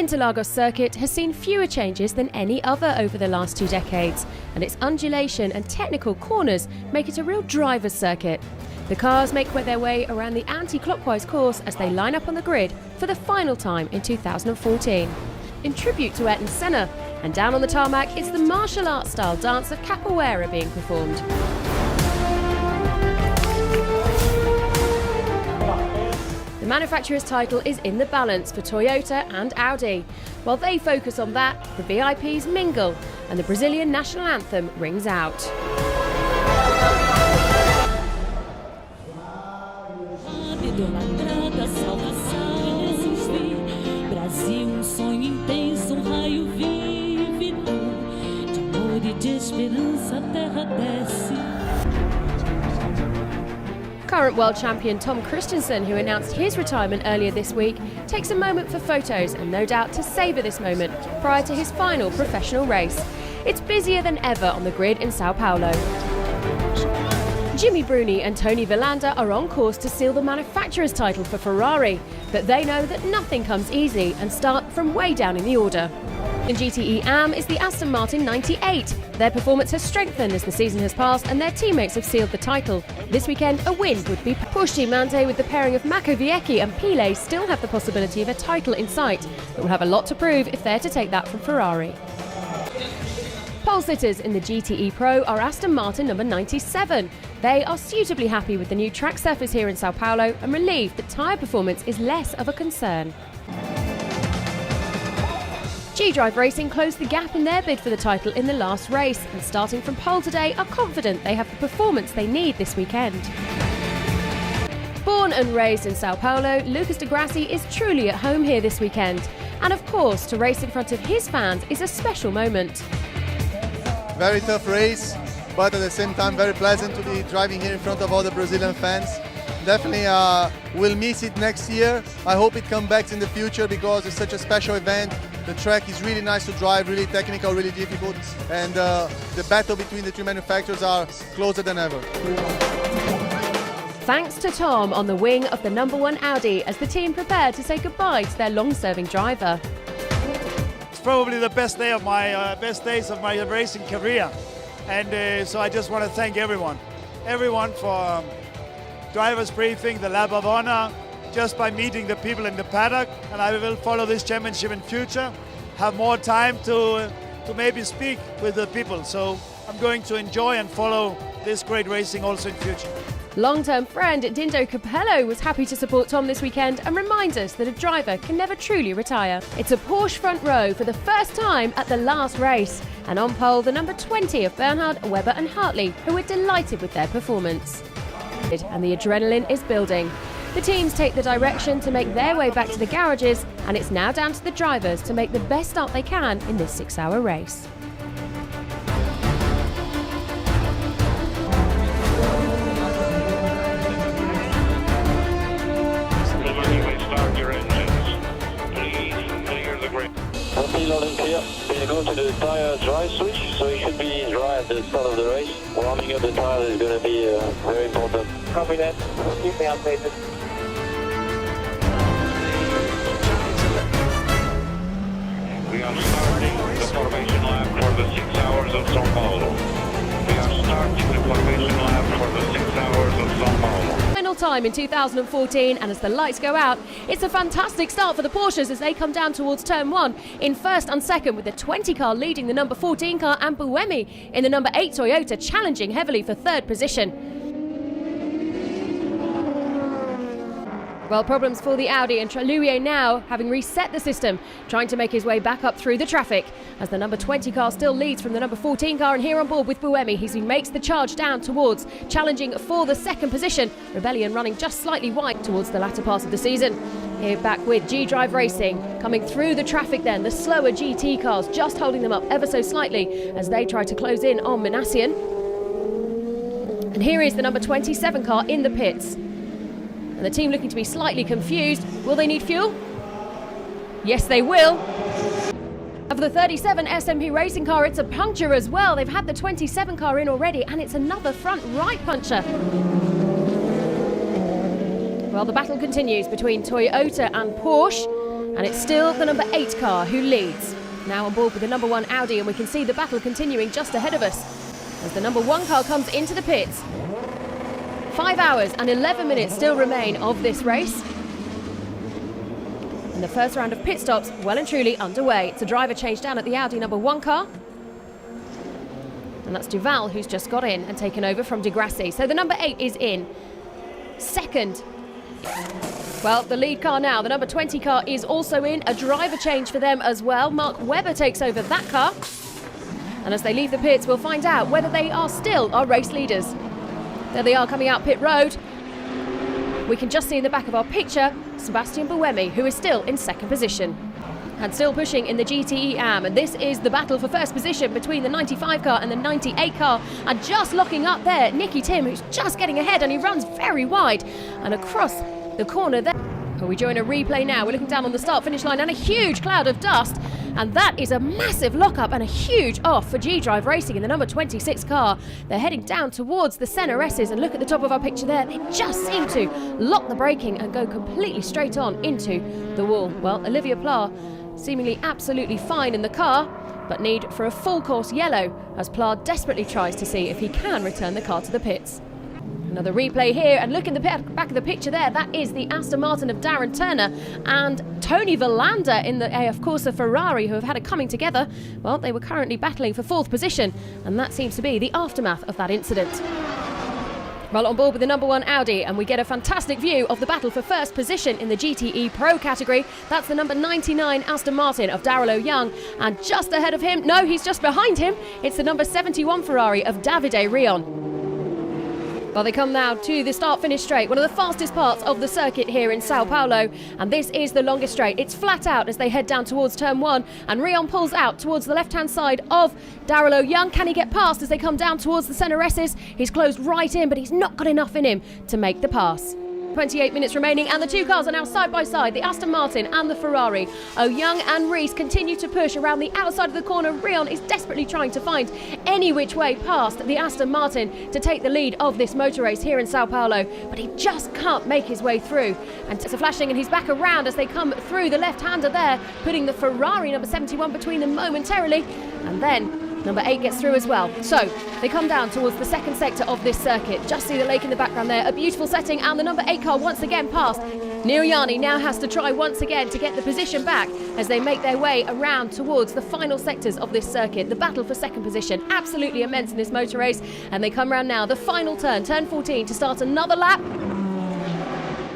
Interlagos circuit has seen fewer changes than any other over the last 2 decades, and its undulation and technical corners make it a real driver's circuit. The cars make their way around the anti-clockwise course as they line up on the grid for the final time in 2014. In tribute to Ayrton Senna, and down on the tarmac, it's the martial arts style dance of capoeira being performed. The manufacturer's title is in the balance for Toyota and Audi. While they focus on that, the VIPs mingle and the Brazilian national anthem rings out. Current world champion Tom Christensen, who announced his retirement earlier this week, takes a moment for photos and no doubt to savour this moment prior to his final professional race. It's busier than ever on the grid in São Paulo. Jimmy Bruni and Tony Villander are on course to seal the manufacturer's title for Ferrari, but they know that nothing comes easy and start from way down in the order. In GTE AM is the Aston Martin 98. Their performance has strengthened as the season has passed and their teammates have sealed the title. This weekend, a win would be Porsche Mante with the pairing of Makowiecki and Pile still have the possibility of a title in sight, but will have a lot to prove if they're to take that from Ferrari. Pole sitters in the GTE Pro are Aston Martin number 97. They are suitably happy with the new track surface here in São Paulo and relieved that tyre performance is less of a concern. G-Drive Racing closed the gap in their bid for the title in the last race and starting from pole today are confident they have the performance they need this weekend. Born and raised in São Paulo, Lucas de Grassi is truly at home here this weekend. And of course, to race in front of his fans is a special moment. Very tough race, but at the same time very pleasant to be driving here in front of all the Brazilian fans. Definitely we'll miss it next year. I hope it comes back in the future because it's such a special event. The track is really nice to drive, really technical, really difficult, and the battle between the two manufacturers are closer than ever. Thanks to Tom on the wing of the number 1 Audi as the team prepare to say goodbye to their long-serving driver. It's probably the best days of my racing career, and so I just want to thank everyone for driver's briefing, the lap of honor, just by meeting the people in the paddock, and I will follow this championship in future, have more time to maybe speak with the people, so I'm going to enjoy and follow this great racing also in future. Long-term friend Dindo Capello was happy to support Tom this weekend and reminds us that a driver can never truly retire. It's a Porsche front row for the first time at the last race, and on pole the number 20 of Bernhard, Webber and Hartley, who were delighted with their performance. And the adrenaline is building. The teams take the direction to make their way back to the garages, and it's now down to the drivers to make the best start they can in this 6-hour race. Start your engines. Please clear the grid. Loading clear. We'll go to the tire dry switch, so it should be dry at the start of the race. Warming up the tire is going to be very important. Copy that. Keep me updated. We are starting the formation lap for the 6 hours of São Paulo. We are starting the formation lap for the 6 hours of São Paulo. Final time in 2014, and as the lights go out, it's a fantastic start for the Porsches as they come down towards turn 1 in first and second, with the 20 car leading the number 14 car and Buemi in the number 8 Toyota challenging heavily for 3rd position. Well, problems for the Audi, and Tralouier now, having reset the system, trying to make his way back up through the traffic as the number 20 car still leads from the number 14 car, and here on board with Buemi, he makes the charge down towards challenging for the 2nd position. Rebellion running just slightly wide towards the latter part of the season. Here back with G-Drive Racing, coming through the traffic then, the slower GT cars just holding them up ever so slightly as they try to close in on Minassian. And here is the number 27 car in the pits. And the team looking to be slightly confused. Will they need fuel? Yes, they will. Of the 37 SMP racing car, it's a puncture as well. They've had the 27 car in already, and it's another front right puncture. Well, the battle continues between Toyota and Porsche, And it's still the number 8 car who leads. Now on board with the number 1 Audi, and we can see the battle continuing just ahead of us as the number 1 car comes into the pits. 5 hours and 11 minutes still remain of this race. And the first round of pit stops well and truly underway. It's a driver change down at the Audi number 1 car. And that's Duval, who's just got in and taken over from Di Grassi. So the number 8 is in. Second. Well, the lead car now, the number 20 car, is also in. A driver change for them as well. Mark Webber takes over that car. And as they leave the pits, we'll find out whether they are still our race leaders. There they are coming out pit road. We can just see in the back of our picture, Sebastian Buemi, who is still in second position. And still pushing in the GTE AM. And this is the battle for first position between the 95 car and the 98 car. And just locking up there, Nicky Tim, who's just getting ahead, and he runs very wide. And across the corner there. We join a replay now. We're looking down on the start-finish line and a huge cloud of dust. And that is a massive lock-up and a huge off for G-Drive Racing in the number 26 car. They're heading down towards the Senna S's, and look at the top of our picture there. They just seem to lock the braking and go completely straight on into the wall. Well, Olivia Pla seemingly absolutely fine in the car, but need for a full course yellow as Pla desperately tries to see if he can return the car to the pits. Another replay here, and look in the back of the picture there, that is the Aston Martin of Darren Turner and Tony Verlander in the AF Corsa Ferrari, who have had a coming together. Well, they were currently battling for 4th position, and that seems to be the aftermath of that incident. Well, on board with the number 1 Audi, and we get a fantastic view of the battle for first position in the GTE Pro category. That's the number 99 Aston Martin of Daryl O'Young, and just ahead of him, no, he's just behind him, it's the number 71 Ferrari of Davide Rion. Well, they come now to the start-finish straight, one of the fastest parts of the circuit here in São Paulo, and this is the longest straight. It's flat out as they head down towards turn 1, and Rion pulls out towards the left-hand side of Daryl O'Young. Can he get past as they come down towards the Senna S's? He's closed right in, but he's not got enough in him to make the pass. 28 minutes remaining, and the two cars are now side by side, the Aston Martin and the Ferrari. O'Young and Rees continue to push around the outside of the corner. Rion is desperately trying to find any which way past the Aston Martin to take the lead of this motor race here in São Paulo, but he just can't make his way through. And it's a flashing, and he's back around as they come through the left-hander there, putting the Ferrari number 71 between them momentarily, and then number 8 gets through as well. So they come down towards the second sector of this circuit. Just see the lake in the background there. A beautiful setting, and the number 8 car once again passed. Niriani now has to try once again to get the position back as they make their way around towards the final sectors of this circuit. The battle for second position, absolutely immense in this motor race. And they come around now, the final turn, turn 14, to start another lap.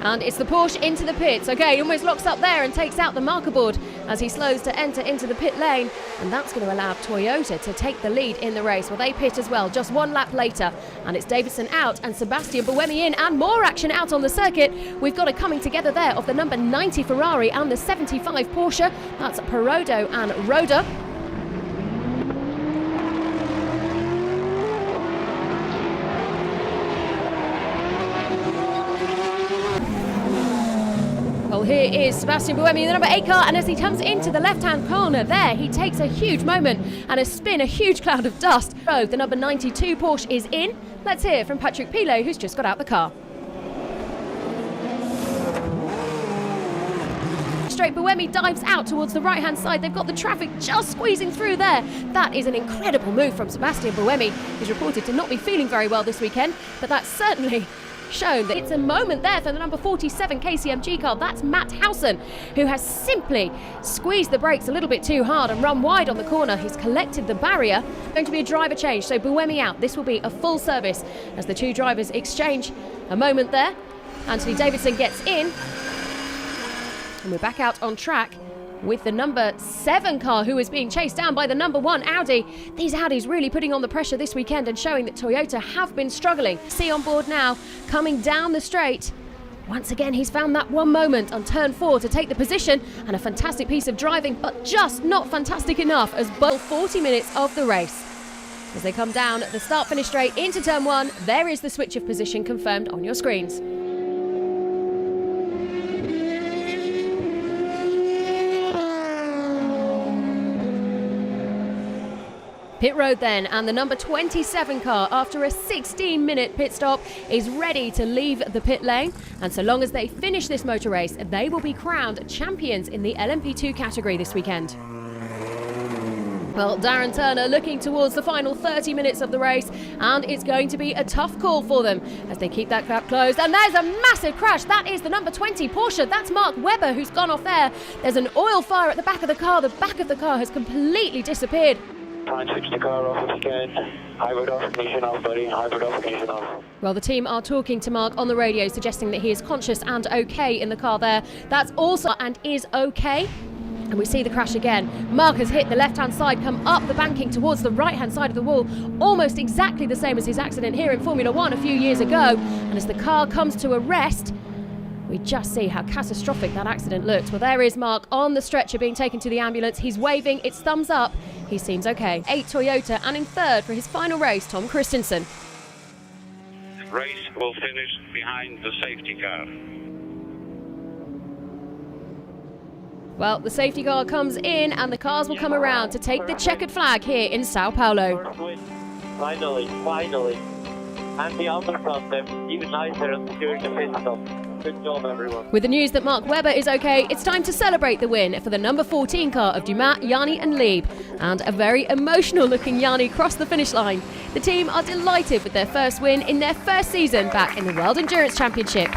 And it's the Porsche into the pits. Okay, he almost locks up there and takes out the marker board as he slows to enter into the pit lane. And that's going to allow Toyota to take the lead in the race. Well, they pit as well, just one lap later. And it's Davidson out and Sebastian Buemi in, and more action out on the circuit. We've got a coming together there of the number 90 Ferrari and the 75 Porsche. That's Perodo and Roda. Well, here is Sebastian Buemi in the number 8 car, and as he comes into the left-hand corner there, he takes a huge moment and a spin, a huge cloud of dust. So the number 92 Porsche is in. Let's hear from Patrick Pilot, who's just got out the car. Straight, Buemi dives out towards the right-hand side. They've got the traffic just squeezing through there. That is an incredible move from Sebastian Buemi. He's reported to not be feeling very well this weekend, but that's certainly shown that it's a moment there for the number 47 KCMG car. That's Matt Howson, who has simply squeezed the brakes a little bit too hard and run wide on the corner. He's collected the barrier. Going to be a driver change, so Buemi out. This will be a full service as the two drivers exchange a moment there. Anthony Davidson gets in, and we're back out on track with the number 7 car, who is being chased down by the number 1 Audi. These Audis really putting on the pressure this weekend and showing that Toyota have been struggling. See on board now, coming down the straight. Once again, he's found that one moment on turn 4 to take the position, and a fantastic piece of driving, but just not fantastic enough as both 40 minutes of the race. As they come down the start-finish straight into turn 1, there is the switch of position confirmed on your screens. Pit road then, and the number 27 car, after a 16-minute pit stop, is ready to leave the pit lane. And so long as they finish this motor race, they will be crowned champions in the LMP2 category this weekend. Well, Darren Turner looking towards the final 30 minutes of the race, and it's going to be a tough call for them as they keep that gap closed. And there's a massive crash. That is the number 20 Porsche. That's Mark Webber who's gone off there. There's an oil fire at the back of the car. The back of the car has completely disappeared. Try and switch the car off if you can. Hybrid off, ignition off, buddy. Hybrid off, ignition off. Well, the team are talking to Mark on the radio, suggesting that he is conscious and okay in the car there. That's also and is okay. And we see the crash again. Mark has hit the left-hand side, come up the banking towards the right-hand side of the wall, almost exactly the same as his accident here in Formula One a few years ago. And as the car comes to a rest, we just see how catastrophic that accident looked. Well, there is Mark on the stretcher being taken to the ambulance. He's waving, it's thumbs up. He seems okay. 8 Toyota, and in third for his final race, Tom Christensen. Race will finish behind the safety car. Well, the safety car comes in and the cars will come around to take the checkered flag here in Sao Paulo. Finally. And the other front them even nicer during the pit stop. Good job, everyone. With the news that Mark Webber is okay, it's time to celebrate the win for the number 14 car of Dumas, Yanni and Lieb. And a very emotional looking Yanni crossed the finish line. The team are delighted with their first win in their first season back in the World Endurance Championship.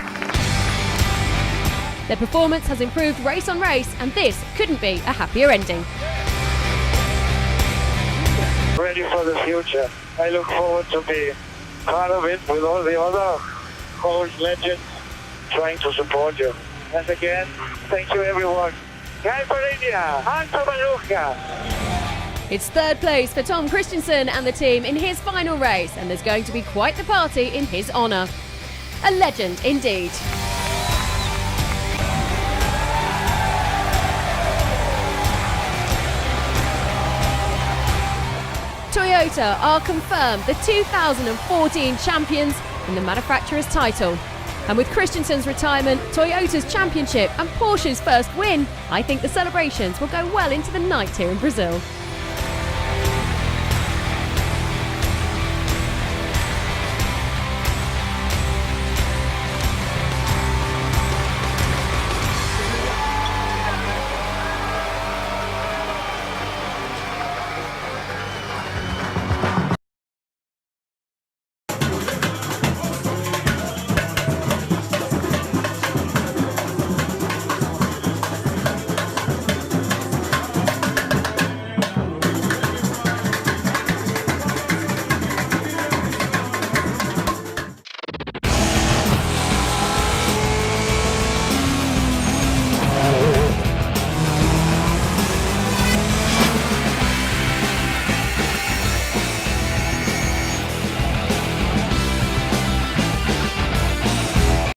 Their performance has improved race on race, and this couldn't be a happier ending. Ready for the future. I look forward to be part of it with all the other coach legends trying to support you. And again, thank you everyone. It's third place for Tom Christensen and the team in his final race, and there's going to be quite the party in his honour. A legend indeed. Toyota are confirmed the 2014 champions in the manufacturer's title. And with Christensen's retirement, Toyota's championship and Porsche's first win, I think the celebrations will go well into the night here in Brazil.